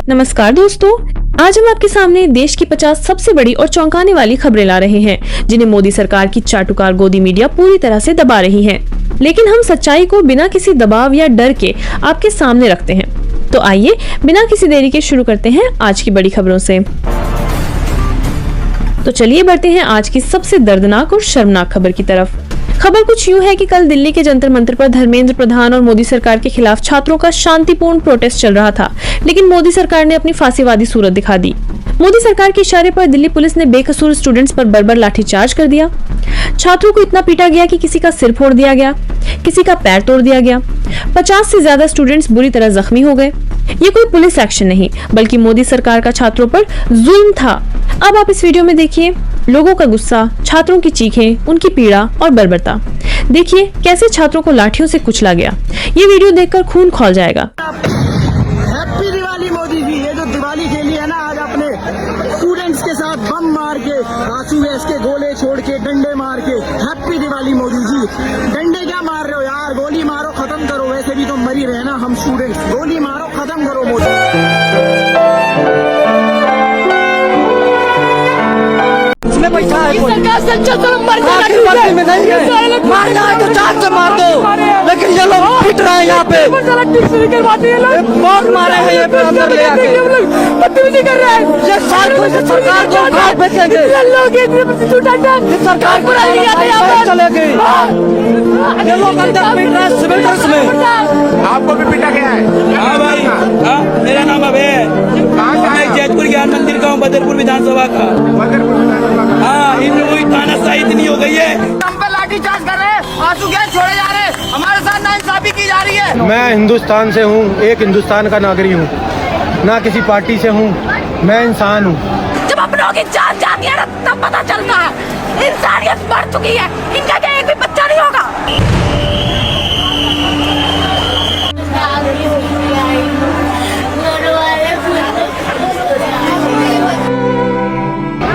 नमस्कार दोस्तों, आज हम आपके सामने देश की 50 सबसे बड़ी और चौंकाने वाली खबरें ला रहे हैं जिन्हें मोदी सरकार की चाटुकार गोदी मीडिया पूरी तरह से दबा रही है। लेकिन हम सच्चाई को बिना किसी दबाव या डर के आपके सामने रखते हैं। तो आइए बिना किसी देरी के शुरू करते हैं आज की बड़ी खबरों से। तो चलिए बढ़ते हैं आज की सबसे दर्दनाक और शर्मनाक खबर की तरफ। खबर कुछ यूं है कि कल दिल्ली के जंतर मंतर पर धर्मेंद्र प्रधान और मोदी सरकार के खिलाफ छात्रों का शांतिपूर्ण प्रोटेस्ट चल रहा था, लेकिन मोदी सरकार ने अपनी फांसीवादी सूरत दिखा दी। मोदी सरकार के इशारे पर दिल्ली पुलिस ने बेकसूर स्टूडेंट्स पर बर्बर लाठीचार्ज कर दिया। छात्रों को इतना पीटा गया कि किसी का सिर फोड़ दिया गया, किसी का पैर तोड़ दिया गया। 50 से ज्यादा स्टूडेंट्स बुरी तरह जख्मी हो गए। ये कोई पुलिस एक्शन नहीं, बल्कि मोदी सरकार का छात्रों पर जुल्म था। अब आप इस वीडियो में देखिए लोगों का गुस्सा, छात्रों की चीखें, उनकी पीड़ा और बर्बरता। देखिए कैसे छात्रों को लाठियों से कुचला गया। ये वीडियो देखकर खून खौल जाएगा। हैप्पी दिवाली मोदी जी। ये जो दिवाली खेली है ना आज अपने स्टूडेंट्स के साथ, बम मार के, आंसू गैस के गोले छोड़ के, डंडे मार के, हैप्पी दिवाली मोदी जी। डंडे क्या मार रहे हो यार, गोली मारो खत्म करो। वैसे भी तो मर ही रहे ना हम स्टूडेंट्स, गोली मारो खत्म करो मोदी। पैसा है मारना है तो चाक से मार दो, लेकिन ये लोग पिट रहे हैं यहाँ पे, बहुत मारे हैं ये पे अंदर ले आके। ये सरकार को बेचेंगे, सरकार चलेगी। ये लोग अंदर पिट रहे हैं सिविल ड्रेस में। आपको भी पिटा गया है? हाँ भाई, हाँ मेरा नाम अभय है। मैं जैतपुर ज्ञान मंदिर का हूँ, बदरपुर विधानसभा का। हाँ, इन लोगों की तानाशाही इतनी हो गई है, हम पे लाठीचार्ज कर रहे हैं, आंसू गैस छोड़े जा रहे हैं, हमारे साथ नाइंसाफी की जा रही है। मैं हिंदुस्तान से हूँ, एक हिंदुस्तान का नागरिक हूँ, ना किसी पार्टी से हूँ, मैं इंसान हूँ। जब अपनों की जान जाती है ना तब पता चलता है इंसानियत मर चुकी है। इनका क्या एक भी बच्चा नहीं होगा।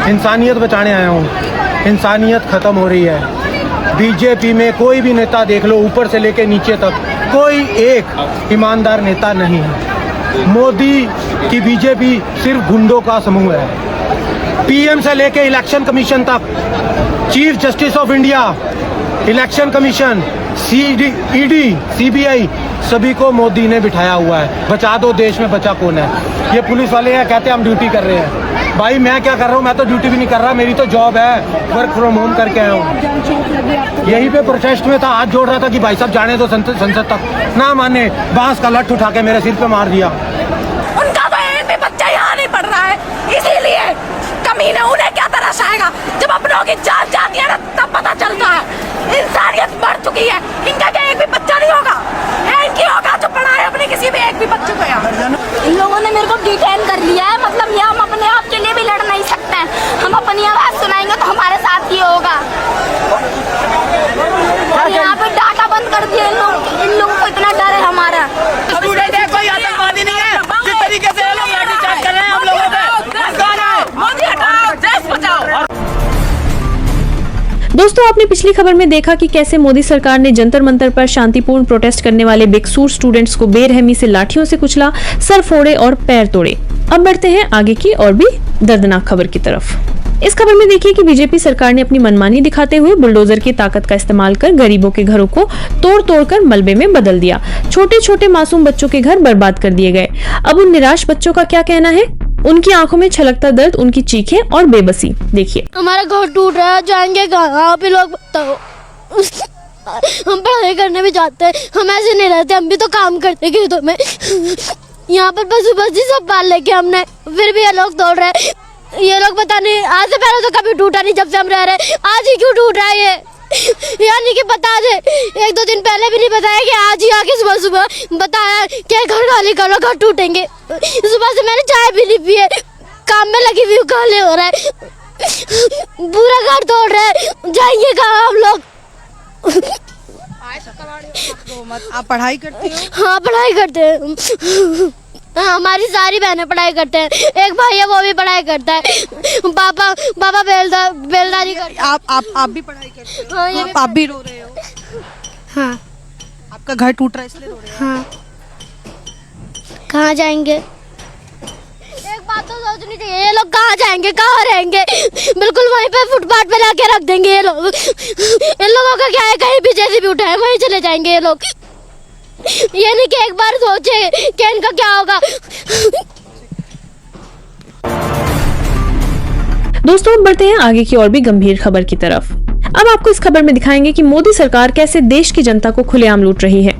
इंसानियत बचाने आया हूँ। इंसानियत खत्म हो रही है। बीजेपी में कोई भी नेता देख लो, ऊपर से लेके नीचे तक, कोई एक ईमानदार नेता नहीं है। मोदी की बीजेपी सिर्फ गुंडों का समूह है। पीएम से लेके इलेक्शन कमीशन तक, chief justice of India, election commission, ED, CBI, सभी को मोदी ने बिठाया हुआ है। बचा दो देश में बचा कौन है? ये पुलिस वाले हैं, कहते हैं हम ड्यूटी कर रहे हैं। भाई मैं क्या कर रहा हूँ? मैं तो ड्यूटी भी नहीं कर रहा, मेरी तो जॉब है, वर्क फ्रॉम होम करके आया हूँ। यहीं पे प्रोटेस्ट में था, हाथ जोड़ रहा था कि भाई साहब जाने दो संसद तक, ना माने, बांस का लठ उठा के मेरे सिर पे मार दिया। उनका तो एक भी बच्चा यहाँ नहीं पढ़ रहा है, इसीलिए कमीने उन्हें क्या तरस आएगा। जब अपनों की जान जाती है ना तब पता चलता है इंसानियत मर चुकी है। इनका क्या एक भी बच्चा नहीं होगा, इनकी होगा जो पढ़ाए अपने किसी भी एक भी बच्चे को। यहाँ इन लोगों ने मेरे को डिटेन कर लिया है, मतलब ये हम अपने आप के लिए भी लड़ नहीं सकते हैं। हम अपनी आवाज सुनाएंगे तो हमारे साथ ही होगा। और यहाँ पे डाटा बंद कर दिया इन लोगों को, इतना डर है हमारा। कोई आतंकवादी नहीं है, जिस तरीके से ये लोग लाठीचार्ज कर रहे हैं हम लोगों पे। मोदी हटाओ, देश बचाओ। दोस्तों, आपने पिछली खबर में देखा कि कैसे मोदी सरकार ने जंतर मंतर पर शांतिपूर्ण प्रोटेस्ट करने वाले बेकसूर स्टूडेंट्स को बेरहमी से लाठियों से कुचला, सर फोड़े और पैर तोड़े। अब बढ़ते हैं आगे की और भी दर्दनाक खबर की तरफ। इस खबर में देखिए कि बीजेपी सरकार ने अपनी मनमानी दिखाते हुए बुलडोजर की ताकत का इस्तेमाल कर गरीबों के घरों को तोड़ कर मलबे में बदल दिया। छोटे छोटे मासूम बच्चों के घर बर्बाद कर दिए गए। अब उन निराश बच्चों का क्या कहना है? उनकी आंखों में छलकता दर्द, उनकी चीखें और बेबसी। देखिए, हमारा घर टूट रहा है, जाएंगे कहाँ पे लोग बताओ। हम पढ़ाई करने भी जाते हैं, हम ऐसे नहीं रहते, हम भी तो काम करते खेतों में। यहाँ पर पशु पक्षी सब पाल लेके हमने, फिर भी ये लोग तोड़ रहे हैं। ये लोग पता नहीं, आज से पहले तो कभी टूटा नहीं जब से हम रह रहे, आज ही क्यों टूट रहा है ये? यानी कि बता दे, 1-2 दिन पहले भी नहीं बताया कि आज ही आके सुबह सुबह बताया कि घर खाली करो, घर टूटेंगे। सुबह से मैंने चाय भी नहीं पी है, काम में लगी हुई, काले हो रहा है, पूरा घर तोड़ रहा है, जाएंगे कहाँ हम लोग? आप पढ़ाई करते हो? हाँ पढ़ाई करते हैं। हमारी सारी बहनें पढ़ाई करते हैं, एक भाई है वो भी पढ़ाई करता है, पापा बेलदारी करते हैं। आप भी पढ़ाई करते हो? हाँ, आप भी रो रहे हो? हाँ। आपका घर टूट रहा है इसलिए रो रहे हो? हाँ। कहाँ जाएंगे? बात तो सोचनी चाहिए, ये लोग कहाँ जाएंगे, कहाँ रहेंगे, बिल्कुल वहीं पे फुटपाथ पे लाके रख देंगे ये लोग। इन लोगों का क्या है, कहीं भी जैसे भी उठाए वहीं चले जाएंगे ये लोग। ये नहीं कि एक बार सोचे कि इनका क्या होगा। दोस्तों अब बढ़ते हैं आगे की और भी गंभीर खबर की तरफ। अब आपको इस खबर में दिखाएंगे कि मोदी सरकार कैसे देश की जनता को खुलेआम लूट रही है,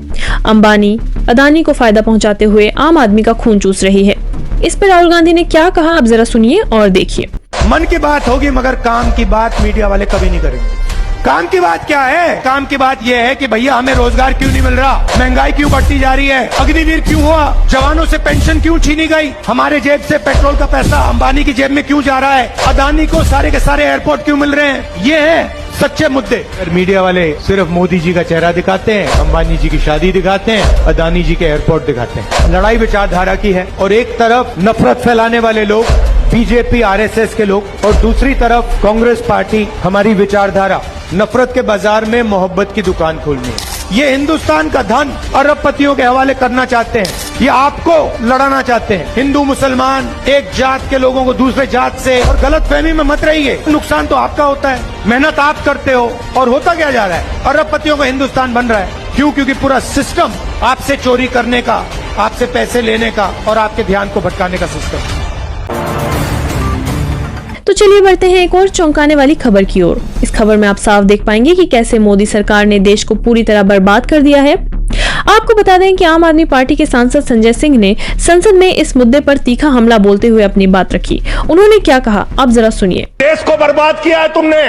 अंबानी, अदानी को फायदा पहुंचाते हुए आम आदमी का खून चूस रही है। इस पर राहुल गांधी ने क्या कहा, आप जरा सुनिए और देखिए। मन की बात होगी मगर काम की बात मीडिया वाले कभी नहीं करेंगे। काम की बात क्या है? काम की बात यह है कि भैया हमें रोजगार क्यों नहीं मिल रहा, महंगाई क्यों बढ़ती जा रही है, अग्निवीर क्यों हुआ, जवानों से पेंशन क्यों छीनी गई, हमारे जेब से पेट्रोल का पैसा अंबानी की जेब में क्यों जा रहा है, अदानी को सारे के सारे एयरपोर्ट क्यों मिल रहे हैं। ये है सच्चे मुद्दे। मीडिया वाले सिर्फ मोदी जी का चेहरा दिखाते हैं, अंबानी जी की शादी दिखाते हैं, अदानी जी के एयरपोर्ट दिखाते हैं। लड़ाई विचारधारा की है और एक तरफ नफरत फैलाने वाले लोग बीजेपी आरएसएस के लोग और दूसरी तरफ कांग्रेस पार्टी हमारी विचारधारा नफरत के बाजार में मोहब्बत की दुकान खोलनी है। ये हिंदुस्तान का धन अरबपतियों के हवाले करना चाहते हैं, ये आपको लड़ाना चाहते हैं। हिंदू मुसलमान एक जात के लोगों को दूसरे जात से, और गलतफहमी में मत रहिए, नुकसान तो आपका होता है, मेहनत आप करते हो और होता क्या जा रहा है, अरबपतियों का हिंदुस्तान बन रहा है। क्यों? क्योंकि पूरा सिस्टम आपसे चोरी करने का, आपसे पैसे लेने का और आपके ध्यान को भटकाने का सिस्टम। तो चलिए बढ़ते हैं एक और चौंकाने वाली खबर की ओर। इस खबर में आप साफ देख पाएंगे कि कैसे मोदी सरकार ने देश को पूरी तरह बर्बाद कर दिया है। आपको बता दें कि आम आदमी पार्टी के सांसद संजय सिंह ने संसद में इस मुद्दे पर तीखा हमला बोलते हुए अपनी बात रखी। उन्होंने क्या कहा, आप जरा सुनिए। देश को बर्बाद किया है तुमने,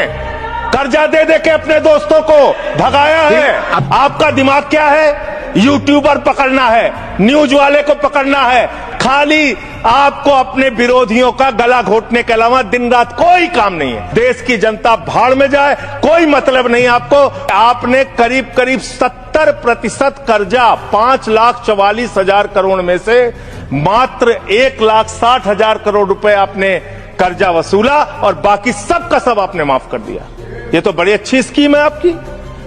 कर्जा दे दे के अपने दोस्तों को भगाया है। आपका दिमाग क्या है? यूट्यूबर पकड़ना है, न्यूज वाले को पकड़ना है, खाली आपको अपने विरोधियों का गला घोटने के अलावा दिन रात कोई काम नहीं है। देश की जनता भाड़ में जाए, कोई मतलब नहीं आपको। आपने करीब करीब 70% कर्जा 5,44,000 करोड़ में से मात्र 1,60,000 करोड़ रुपए आपने कर्जा वसूला और बाकी सब का सब आपने माफ कर दिया। ये तो बड़ी अच्छी स्कीम है आपकी,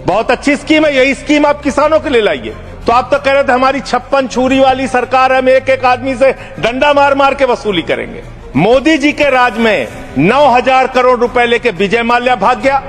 बहुत अच्छी स्कीम है। यही स्कीम आप किसानों के लिए लाइए। तो आप तो कह रहे थे हमारी 56 छुरी वाली सरकार है, हम एक एक आदमी से डंडा मार मार के वसूली करेंगे। मोदी जी के राज में 9,000 करोड़ रुपए लेके विजय माल्या भाग गया,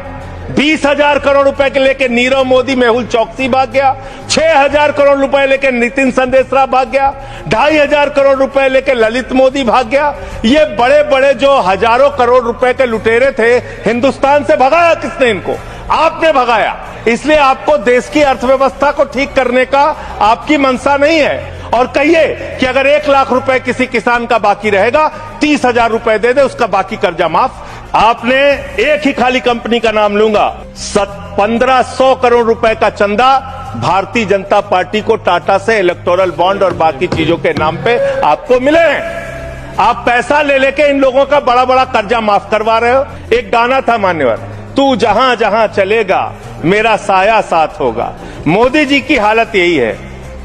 20,000 करोड़ रुपए के लेके नीरव मोदी, मेहुल चौकसी भाग गया, 6,000 करोड़ रुपए लेके नितिन संदेशरा भाग गया, 2,500 करोड़ रुपए लेके ललित मोदी भाग गया। ये बड़े बड़े जो हजारों करोड़ रुपए के लुटेरे थे, हिंदुस्तान से भगाया किसने? इनको आपने भगाया। इसलिए आपको देश की अर्थव्यवस्था को ठीक करने का आपकी मंशा नहीं है। और कहिए कि अगर 1 लाख रुपए किसी किसान का बाकी रहेगा, 30,000 रुपए दे दे, उसका बाकी कर्जा माफ। आपने एक ही खाली कंपनी का नाम लूंगा, 1,500 करोड़ रुपए का चंदा भारतीय जनता पार्टी को टाटा से इलेक्टोरल बॉन्ड और बाकी चीजों के नाम पे आपको मिले हैं। आप पैसा ले लेके इन लोगों का बड़ा बड़ा कर्जा माफ करवा रहे हो। एक गाना था मान्यवर, तू जहां जहां चलेगा मेरा साया साथ होगा। मोदी जी की हालत यही है।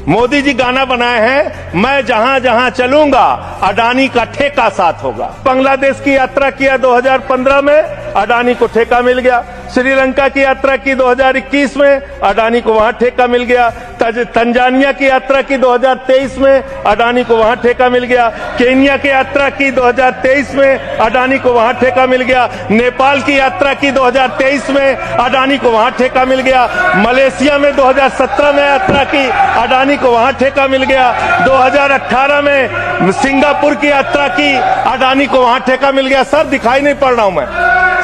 मोदी जी गाना बनाए हैं, मैं जहां जहां चलूंगा अडानी का ठेका साथ होगा। बांग्लादेश की यात्रा किया 2015 में, अडानी को ठेका मिल गया। श्रीलंका की यात्रा की 2021 में, अडानी को वहां ठेका मिल गया। तंजानिया की यात्रा की 2023 में, अडानी को वहां ठेका मिल गया। केन्या की यात्रा की 2023 में, अडानी को वहां ठेका मिल गया। नेपाल की यात्रा की 2023 में, अडानी को वहां ठेका मिल गया। मलेशिया में 2017 में यात्रा की, अडानी को वहां ठेका मिल गया। 2018 में सिंगापुर की यात्रा की, अडानी को वहां ठेका मिल गया। सर दिखाई नहीं पड़ रहा हूं मैं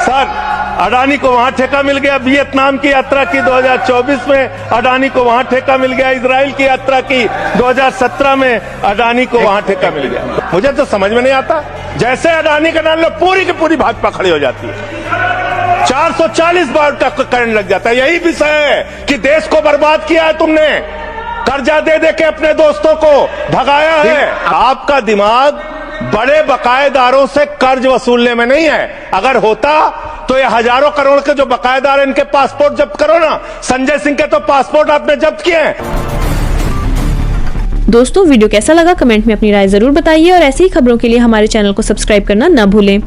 सर, अडानी को वहां ठेका मिल गया। वियतनाम की यात्रा की 2024 में, अडानी को वहां ठेका मिल गया। इजराइल की यात्रा की 2017 में, अडानी को वहां ठेका मिल गया। मुझे तो समझ में नहीं आता, जैसे अडानी का नाम लो पूरी की पूरी भाजपा खड़ी हो जाती है। 440 बार तक करंट लग जाता है। यही विषय है कि देश को बर्बाद किया है तुमने, कर्जा दे दे के अपने दोस्तों को भगाया है। आपका दिमाग बड़े बकायेदारों से कर्ज वसूलने में नहीं है। अगर होता तो ये हजारों करोड़ के जो बकायेदार इनके पासपोर्ट जब्त करो ना। संजय सिंह के तो पासपोर्ट आपने जब्त किए हैं। दोस्तों वीडियो कैसा लगा कमेंट में अपनी राय जरूर बताइए और ऐसी ही खबरों के लिए हमारे चैनल को सब्सक्राइब करना न भूलें।